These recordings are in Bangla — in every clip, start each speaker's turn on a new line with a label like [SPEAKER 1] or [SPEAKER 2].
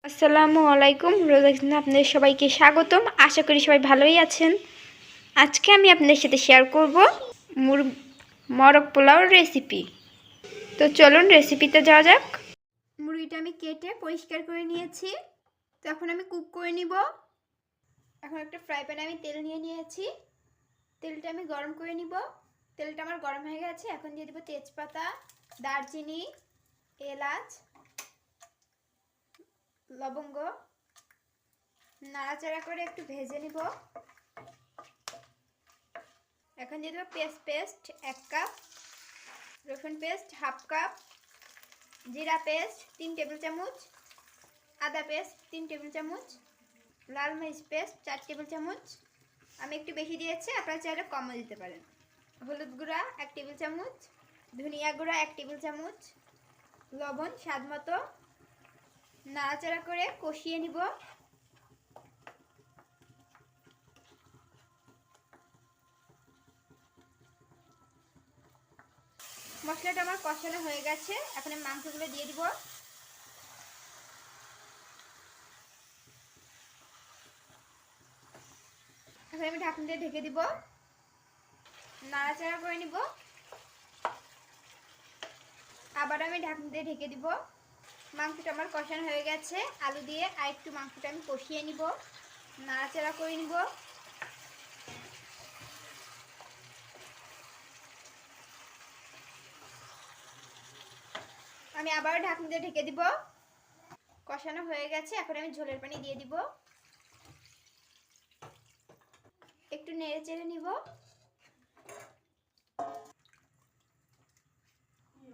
[SPEAKER 1] আসসালামু আলাইকুম। রোজা কিচেনে আপনাদের সবাইকে স্বাগতম। আশা করি সবাই ভালোই আছেন। আজকে আমি আপনাদের সাথে শেয়ার করব মরক পোলাওর রেসিপি। তো চলুন রেসিপিতে যাওয়া যাক। মুরগিটা আমি কেটে পরিষ্কার করে নিয়েছি। তো এখন আমি কুক করে নিব। এখন একটা ফ্রাই প্যানে আমি তেল নিয়ে নিয়েছি। তেলটা আমি গরম করে নিব। তেলটা আমার গরম হয়ে গেছে। এখন দিয়ে দেব তেজপাতা, দারচিনি, এলাচ, লবঙ্গ। নাড়াচাড়া করে একটু ভেজে নিব। এখন দিয়ে দেবো পেস্ট 1 কাপ, রসুন পেস্ট 1/2 কাপ, জিরা পেস্ট 3 টেবিল চামচ, আদা পেস্ট 3 টেবিল চামচ, লাল মরিচ পেস্ট 4 টেবিল চামচ। আমি একটু বেশি দিয়েছি, আপনারা চাইলে কমও দিতে পারেন। হলুদ গুঁড়া 1 টেবিল চামচ, ধনিয়া গুঁড়া 1 টেবিল চামচ, লবণ স্বাদ মতো। নাড়াচাড়া করে কষিয়ে নিব। মশলাটা আমার কষানো হয়ে গেছে। এখন আমি মাংসগুলো দিয়ে দিব। এখন আমি ঢাকনা দিয়ে ঢেকে দিব, নাড়াচাড়া করে নিব। আবার আমি ঢাকনা দিয়ে ঢেকে দিব। মাংসটা আমার কষানো হয়ে গেছে। আলু দিয়ে আর একটু মাংসটা আমি কষিয়ে নিব, নাড়াচাড়া করে নিব। আমি আবার ঢাকনা দিয়ে ঢেকে দিব। কষানো হয়ে গেছে। এখন আমি ঝোলের পানি দিয়ে দিব। একটু নেড়ে চেড়ে নিব।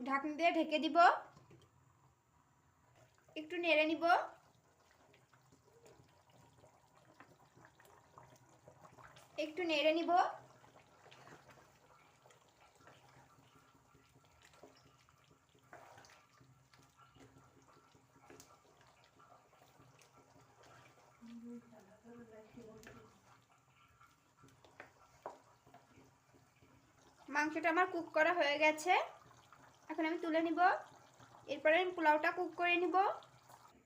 [SPEAKER 1] ঢাকনা দিয়ে ঢেকে দিব। একটু নেড়ে নিব। একটু নেড়ে নিব। মাংসটা আমার কুক করা হয়ে গেছে। এখন আমি তুলে নিব। এরপরে আমি পোলাওটা কুক করে নিব।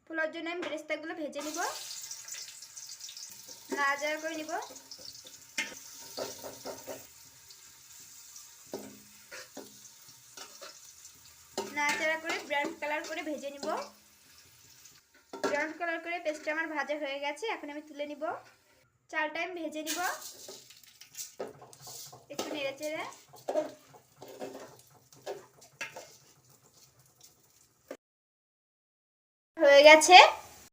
[SPEAKER 1] পোলাওর জন্য আমি বেরেস্তাগুলো ভেজে নিব, নাড়াচাড়া করে নিব। নাড়াচাড়া করে ব্রাউন কালার করে ভেজে নিব। ব্রাউন কালার করে পেস্টটা আমার ভাজা হয়ে গেছে। এখন আমি তুলে নিব। চালটা আমি ভেজে নিব, একটু নেড়ে চেড়ে। হয়ে গেছে।